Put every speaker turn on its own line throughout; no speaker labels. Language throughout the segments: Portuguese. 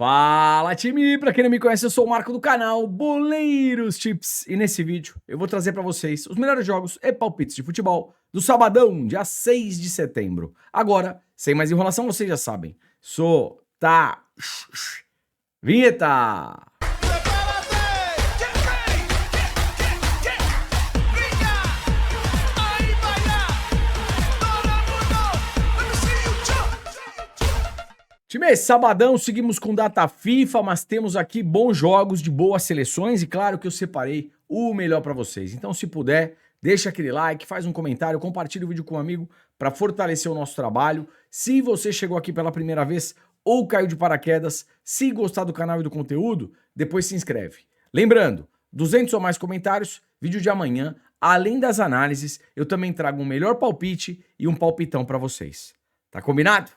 Fala, time! Pra quem não me conhece, eu sou o Marco do canal Boleiros Tips e nesse vídeo eu vou trazer pra vocês os melhores jogos e palpites de futebol do sabadão, dia 6 de setembro. Agora, sem mais enrolação, vocês já sabem, vinheta! Time, sabadão, seguimos com data FIFA, mas temos aqui bons jogos de boas seleções e claro que eu separei o melhor pra vocês. Então, se puder, deixa aquele like, faz um comentário, compartilha o vídeo com um amigo pra fortalecer o nosso trabalho. Se você chegou aqui pela primeira vez ou caiu de paraquedas, se gostar do canal e do conteúdo, depois se inscreve. Lembrando, 200 ou mais comentários, vídeo de amanhã, além das análises, eu também trago um melhor palpite e um palpitão pra vocês. Tá combinado?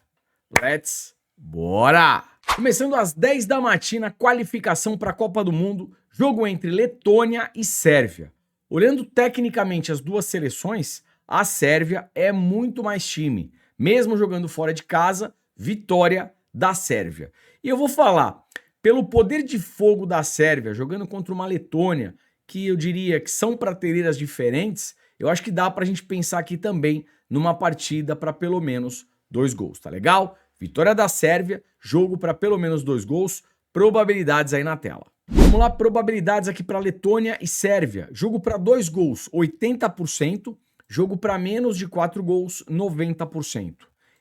Bora! Começando às 10 da matina, qualificação para a Copa do Mundo, jogo entre Letônia e Sérvia. Olhando tecnicamente as duas seleções, a Sérvia é muito mais time. Mesmo jogando fora de casa, vitória da Sérvia. E eu vou falar, pelo poder de fogo da Sérvia, jogando contra uma Letônia, que eu diria que são prateleiras diferentes, eu acho que dá pra gente pensar aqui também numa partida para pelo menos 2 gols, tá legal? Vitória da Sérvia, jogo para pelo menos 2 gols, probabilidades aí na tela. Vamos lá, probabilidades aqui para Letônia e Sérvia. Jogo para 2 gols, 80%. Jogo para menos de 4 gols, 90%.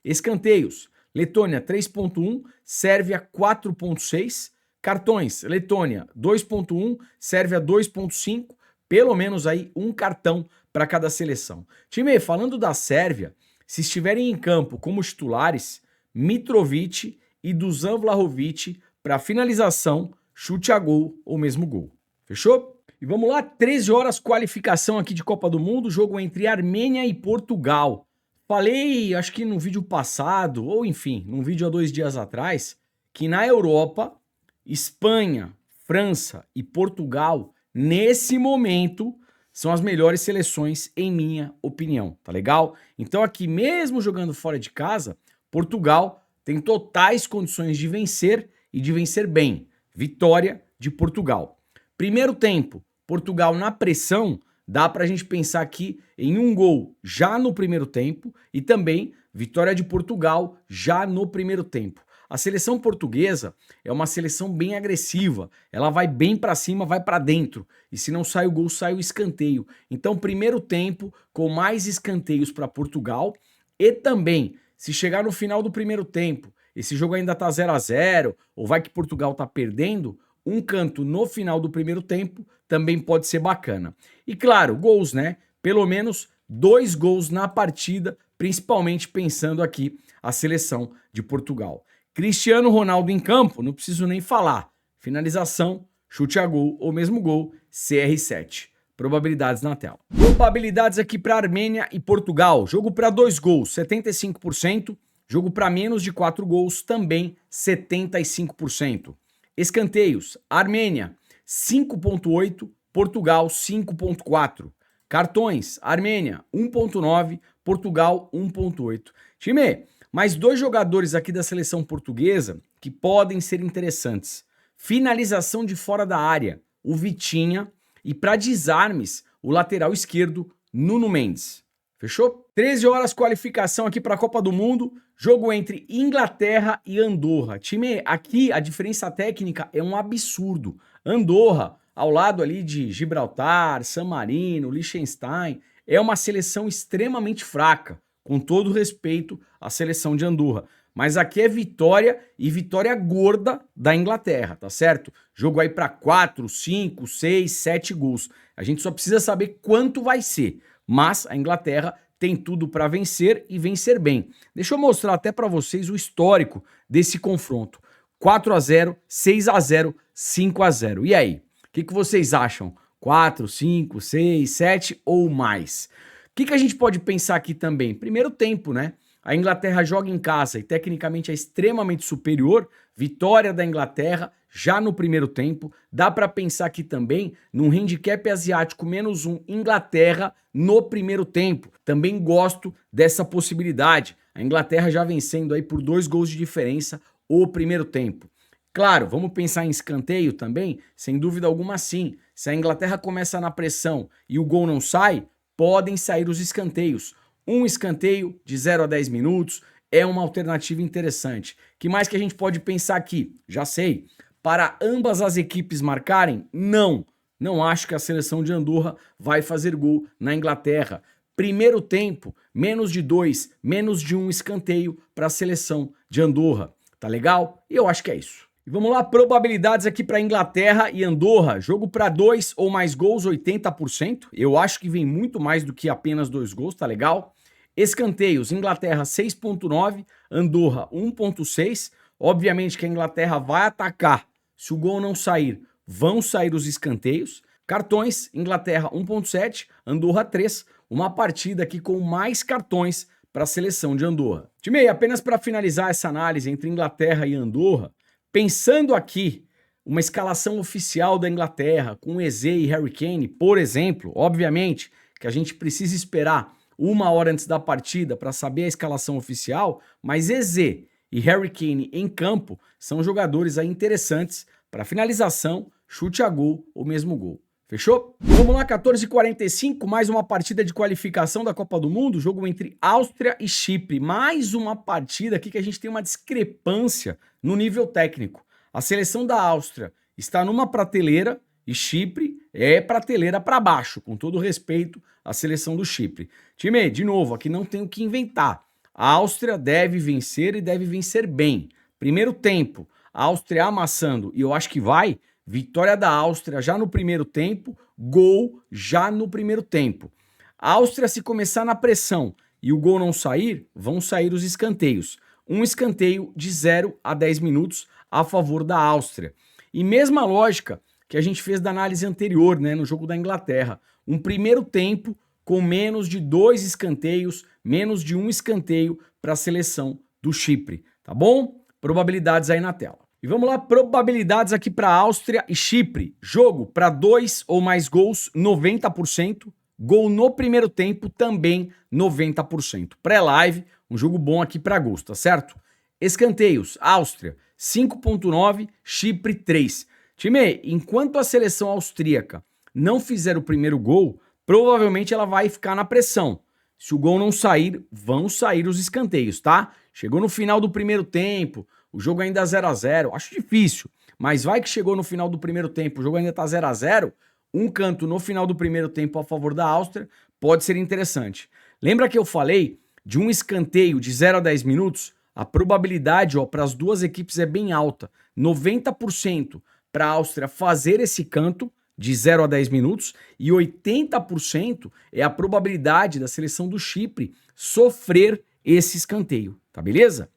Escanteios, Letônia 3.1, Sérvia 4.6. Cartões, Letônia 2.1, Sérvia 2.5. Pelo menos aí um cartão para cada seleção. Time, falando da Sérvia, se estiverem em campo como titulares, Mitrovic e Dusan Vlahovic para finalização, chute a gol ou mesmo gol. Fechou? E vamos lá, 13 horas, qualificação aqui de Copa do Mundo, jogo entre Armênia e Portugal. Falei, acho que no vídeo passado, ou enfim, num vídeo há 2 dias atrás, que na Europa, Espanha, França e Portugal, nesse momento, são as melhores seleções, em minha opinião, tá legal? Então aqui, mesmo jogando fora de casa, Portugal tem totais condições de vencer e de vencer bem. Vitória de Portugal. Primeiro tempo, Portugal na pressão, dá pra gente pensar aqui em um gol já no primeiro tempo e também vitória de Portugal já no primeiro tempo. A seleção portuguesa é uma seleção bem agressiva, ela vai bem pra cima, vai pra dentro, e se não sai o gol, sai o escanteio. Então, primeiro tempo com mais escanteios para Portugal e também, se chegar no final do primeiro tempo, esse jogo ainda tá 0 a 0, ou vai que Portugal tá perdendo, um canto no final do primeiro tempo também pode ser bacana. E claro, gols, né? Pelo menos 2 gols na partida, principalmente pensando aqui a seleção de Portugal. Cristiano Ronaldo em campo, não preciso nem falar. Finalização, chute a gol ou mesmo gol, CR7. Probabilidades na tela. Probabilidades aqui para Armênia e Portugal. Jogo para 2 gols, 75%. Jogo para menos de 4 gols, também 75%. Escanteios, Armênia 5.8, Portugal 5.4. Cartões, Armênia 1.9, Portugal 1.8. Time, mais 2 jogadores aqui da seleção portuguesa que podem ser interessantes. Finalização de fora da área, o Vitinha. E para desarmes, o lateral esquerdo, Nuno Mendes. Fechou? 13 horas, qualificação aqui para a Copa do Mundo. Jogo entre Inglaterra e Andorra. Time, aqui a diferença técnica é um absurdo. Andorra, ao lado ali de Gibraltar, San Marino, Liechtenstein, é uma seleção extremamente fraca. Com todo respeito à seleção de Andorra. Mas aqui é vitória e vitória gorda da Inglaterra, tá certo? Jogo aí para 4, 5, 6, 7 gols. A gente só precisa saber quanto vai ser. Mas a Inglaterra tem tudo para vencer e vencer bem. Deixa eu mostrar até para vocês o histórico desse confronto. 4 a 0, 6 a 0, 5 a 0. E aí? O que vocês acham? 4, 5, 6, 7 ou mais? O que a gente pode pensar aqui também? Primeiro tempo, né? A Inglaterra joga em casa e tecnicamente é extremamente superior. Vitória da Inglaterra já no primeiro tempo. Dá para pensar aqui também num handicap asiático -1 Inglaterra no primeiro tempo. Também gosto dessa possibilidade. A Inglaterra já vencendo aí por 2 gols de diferença o primeiro tempo. Claro, vamos pensar em escanteio também? Sem dúvida alguma, sim. Se a Inglaterra começa na pressão e o gol não sai, podem sair os escanteios. Um escanteio de 0 a 10 minutos é uma alternativa interessante. Que mais que a gente pode pensar aqui? Já sei. Para ambas as equipes marcarem? Não. Não acho que a seleção de Andorra vai fazer gol na Inglaterra. Primeiro tempo, menos de 2, menos de 1 escanteio para a seleção de Andorra. Tá legal? E eu acho que é isso. E vamos lá, probabilidades aqui para Inglaterra e Andorra. Jogo para 2 ou mais gols, 80%. Eu acho que vem muito mais do que apenas 2 gols, tá legal? Escanteios, Inglaterra 6.9, Andorra 1.6. Obviamente que a Inglaterra vai atacar. Se o gol não sair, vão sair os escanteios. Cartões, Inglaterra 1.7, Andorra 3. Uma partida aqui com mais cartões para a seleção de Andorra. Time, apenas para finalizar essa análise entre Inglaterra e Andorra, pensando aqui uma escalação oficial da Inglaterra com Eze e Harry Kane, por exemplo, obviamente que a gente precisa esperar 1 hora antes da partida para saber a escalação oficial, mas Eze e Harry Kane em campo são jogadores aí interessantes para finalização, chute a gol ou mesmo gol. Fechou? Vamos lá, 14h45, mais uma partida de qualificação da Copa do Mundo, jogo entre Áustria e Chipre. Mais uma partida aqui que a gente tem uma discrepância no nível técnico. A seleção da Áustria está numa prateleira e Chipre é prateleira para baixo, com todo respeito à seleção do Chipre. Time, de novo, aqui não tem o que inventar. A Áustria deve vencer e deve vencer bem. Primeiro tempo, a Áustria amassando, e eu acho que vai. Vitória da Áustria já no primeiro tempo, gol já no primeiro tempo. A Áustria, se começar na pressão e o gol não sair, vão sair os escanteios. Um escanteio de 0 a 10 minutos a favor da Áustria. E mesma lógica que a gente fez da análise anterior, né, no jogo da Inglaterra. Um primeiro tempo com menos de 2 escanteios, menos de 1 escanteio para a seleção do Chipre, tá bom? Probabilidades aí na tela. E vamos lá, probabilidades aqui para Áustria e Chipre. Jogo para 2 ou mais gols, 90%. Gol no primeiro tempo, também 90%. Pré-live, um jogo bom aqui para gols, tá certo? Escanteios, Áustria, 5.9, Chipre 3. Time, enquanto a seleção austríaca não fizer o primeiro gol, provavelmente ela vai ficar na pressão. Se o gol não sair, vão sair os escanteios, tá? Chegou no final do primeiro tempo, o jogo ainda 0 a 0, acho difícil, mas vai que chegou no final do primeiro tempo, o jogo ainda tá 0 a 0, um canto no final do primeiro tempo a favor da Áustria pode ser interessante. Lembra que eu falei de um escanteio de 0 a 10 minutos? A probabilidade, ó, para as duas equipes é bem alta, 90% para a Áustria fazer esse canto de 0 a 10 minutos e 80% é a probabilidade da seleção do Chipre sofrer esse escanteio, tá beleza?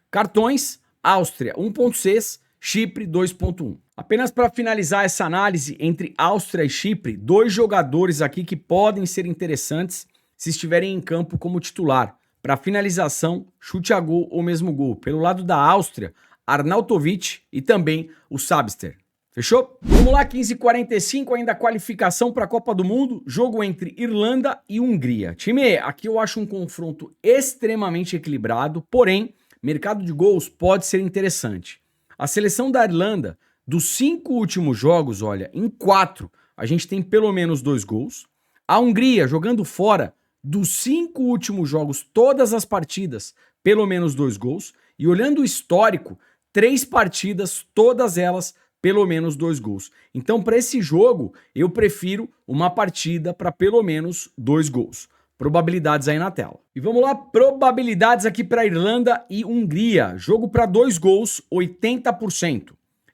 Cartões, Áustria 1.6, Chipre 2.1. Apenas para finalizar essa análise entre Áustria e Chipre, 2 jogadores aqui que podem ser interessantes se estiverem em campo como titular. Para finalização, chute a gol ou mesmo gol. Pelo lado da Áustria, Arnautovic e também o Sabitzer. Fechou? Vamos lá, 15h45, ainda qualificação para a Copa do Mundo, jogo entre Irlanda e Hungria. Time, aqui eu acho um confronto extremamente equilibrado, porém, mercado de gols pode ser interessante. A seleção da Irlanda, dos 5 últimos jogos, olha, em 4 a gente tem pelo menos 2 gols. A Hungria, jogando fora, dos 5 últimos jogos, todas as partidas, pelo menos 2 gols. E olhando o histórico, 3 partidas, todas elas pelo menos 2 gols. Então, para esse jogo, eu prefiro uma partida para pelo menos 2 gols. Probabilidades aí na tela. E vamos lá, probabilidades aqui para Irlanda e Hungria. Jogo para 2 gols, 80%.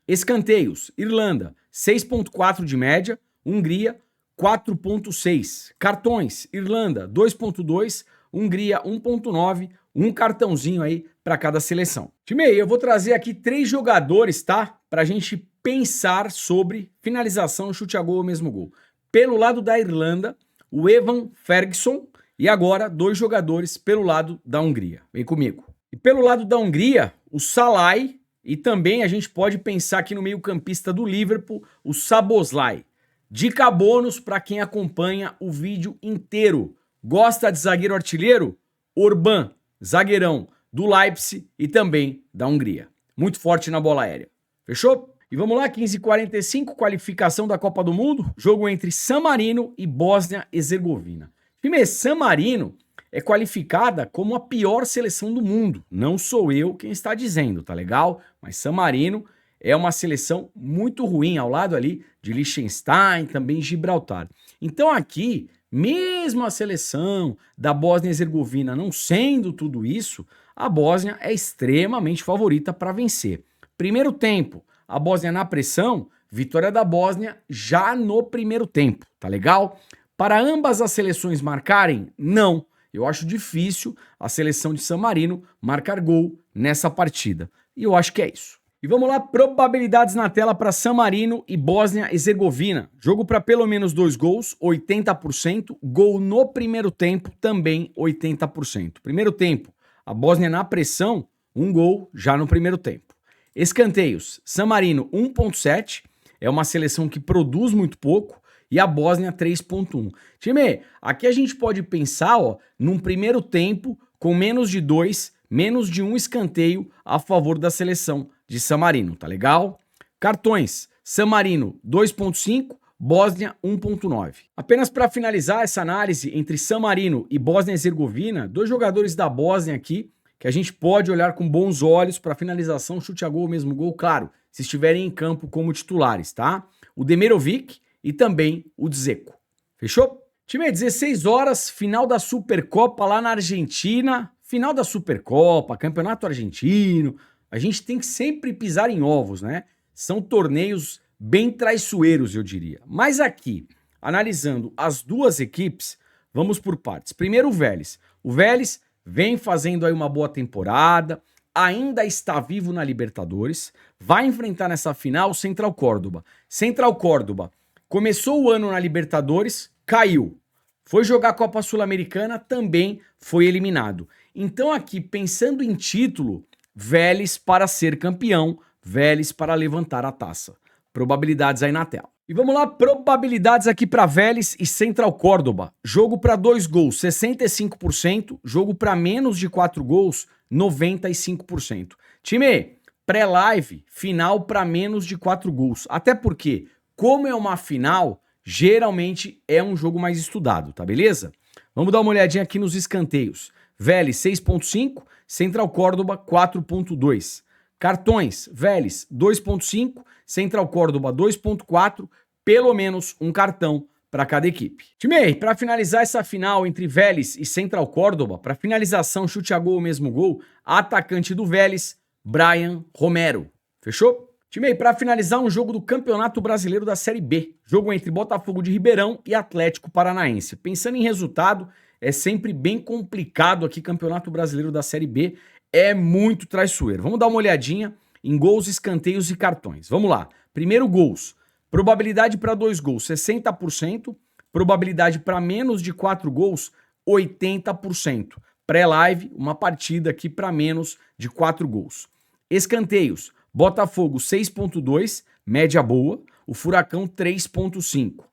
Escanteios, Irlanda, 6.4 de média, Hungria, 4.6. Cartões, Irlanda, 2.2, Hungria, 1.9. Um cartãozinho aí para cada seleção. Time, eu vou trazer aqui 3 jogadores, tá? Para a gente pensar sobre finalização, chute a gol ou mesmo gol. Pelo lado da Irlanda, o Evan Ferguson e agora 2 jogadores pelo lado da Hungria. Vem comigo. E pelo lado da Hungria, o Szalai e também a gente pode pensar aqui no meio-campista do Liverpool, o Szoboszlai. Dica bônus para quem acompanha o vídeo inteiro. Gosta de zagueiro artilheiro? Orban, zagueirão do Leipzig e também da Hungria. Muito forte na bola aérea. Fechou? E vamos lá, 15h45, qualificação da Copa do Mundo, jogo entre San Marino e Bósnia-Herzegovina. Time, San Marino é qualificada como a pior seleção do mundo. Não sou eu quem está dizendo, tá legal? Mas San Marino é uma seleção muito ruim, ao lado ali de Liechtenstein, também Gibraltar. Então aqui, mesmo a seleção da Bósnia-Herzegovina não sendo tudo isso, a Bósnia é extremamente favorita para vencer. Primeiro tempo, a Bósnia na pressão, vitória da Bósnia já no primeiro tempo, tá legal? Para ambas as seleções marcarem, não. Eu acho difícil a seleção de San Marino marcar gol nessa partida. E eu acho que é isso. E vamos lá, probabilidades na tela para San Marino e Bósnia-Herzegovina. Jogo para pelo menos 2 gols, 80%. Gol no primeiro tempo, também 80%. Primeiro tempo, a Bósnia na pressão, 1 gol já no primeiro tempo. Escanteios, San Marino 1.7, é uma seleção que produz muito pouco, e a Bósnia 3.1. Time, aqui a gente pode pensar, ó, num primeiro tempo com menos de 2, menos de 1 escanteio a favor da seleção de San Marino, tá legal? Cartões, San Marino 2.5, Bósnia 1.9. Apenas para finalizar essa análise entre San Marino e Bósnia-Herzegovina, 2 jogadores da Bósnia aqui, que a gente pode olhar com bons olhos para finalização, chute a gol, mesmo gol, claro, se estiverem em campo como titulares, tá? O Demirovic e também o Dzeko. Fechou? Time, 16 horas, final da Supercopa lá na Argentina, final da Supercopa, Campeonato Argentino, a gente tem que sempre pisar em ovos, né? São torneios bem traiçoeiros, eu diria. Mas aqui, analisando as duas equipes, vamos por partes. Primeiro o Vélez. O Vélez vem fazendo aí uma boa temporada, ainda está vivo na Libertadores, vai enfrentar nessa final o Central Córdoba. Central Córdoba começou o ano na Libertadores, caiu. Foi jogar a Copa Sul-Americana, também foi eliminado. Então aqui, pensando em título, Vélez para ser campeão, Vélez para levantar a taça. Probabilidades aí na tela. E vamos lá, probabilidades aqui para Vélez e Central Córdoba. Jogo para 2 gols, 65%. Jogo para menos de 4 gols, 95%. Time, pré-live, final para menos de 4 gols. Até porque, como é uma final, geralmente é um jogo mais estudado, tá beleza? Vamos dar uma olhadinha aqui nos escanteios. Vélez 6.5, Central Córdoba 4.2. Cartões, Vélez 2.5, Central Córdoba 2.4, pelo menos um cartão para cada equipe. Time, para finalizar essa final entre Vélez e Central Córdoba, para finalização, chute a gol ou mesmo gol, atacante do Vélez, Brian Romero. Fechou? Time, para finalizar um jogo do Campeonato Brasileiro da Série B, jogo entre Botafogo de Ribeirão e Atlético Paranaense. Pensando em resultado, é sempre bem complicado aqui, Campeonato Brasileiro da Série B, é muito traiçoeiro. Vamos dar uma olhadinha em gols, escanteios e cartões. Vamos lá. Primeiro, gols. Probabilidade para 2 gols, 60%. Probabilidade para menos de 4 gols, 80%. Pré-live, uma partida aqui para menos de 4 gols. Escanteios. Botafogo 6.2, média boa. O Furacão 3.5.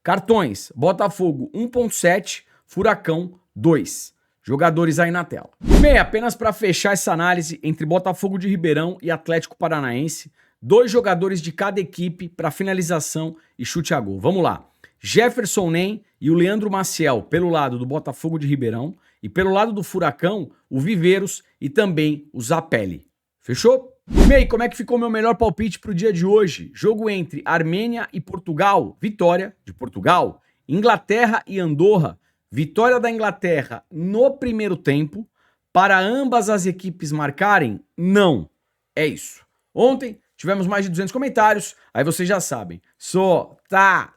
Cartões. Botafogo 1.7, Furacão 2. Jogadores aí na tela. Bem, apenas para fechar essa análise entre Botafogo de Ribeirão e Atlético Paranaense, 2 jogadores de cada equipe para finalização e chute a gol. Vamos lá. Jefferson Nem e o Leandro Maciel pelo lado do Botafogo de Ribeirão e pelo lado do Furacão, o Viveiros e também o Zapelli. Fechou? Bem, como é que ficou meu melhor palpite para o dia de hoje? Jogo entre Armênia e Portugal, vitória de Portugal. Inglaterra e Andorra, vitória da Inglaterra no primeiro tempo. Para ambas as equipes marcarem? Não. É isso. Ontem tivemos mais de 200 comentários. Aí vocês já sabem. Solta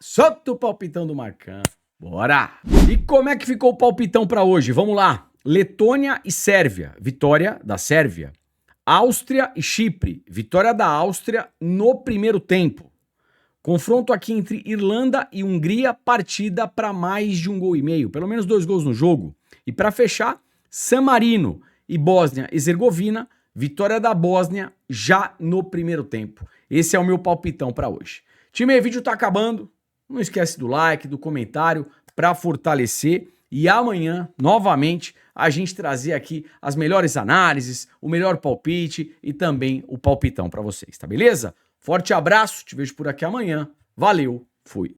o palpitão do Marcão. Bora! E como é que ficou o palpitão para hoje? Vamos lá. Letônia e Sérvia. Vitória da Sérvia. Áustria e Chipre. Vitória da Áustria no primeiro tempo. Confronto aqui entre Irlanda e Hungria, partida para mais de 1,5 gols. Pelo menos 2 gols no jogo. E para fechar, San Marino e Bósnia-Herzegovina, vitória da Bósnia já no primeiro tempo. Esse é o meu palpitão para hoje. Time, o vídeo tá acabando. Não esquece do like, do comentário para fortalecer. E amanhã, novamente, a gente trazer aqui as melhores análises, o melhor palpite e também o palpitão para vocês, tá beleza? Forte abraço, te vejo por aqui amanhã. Valeu, fui!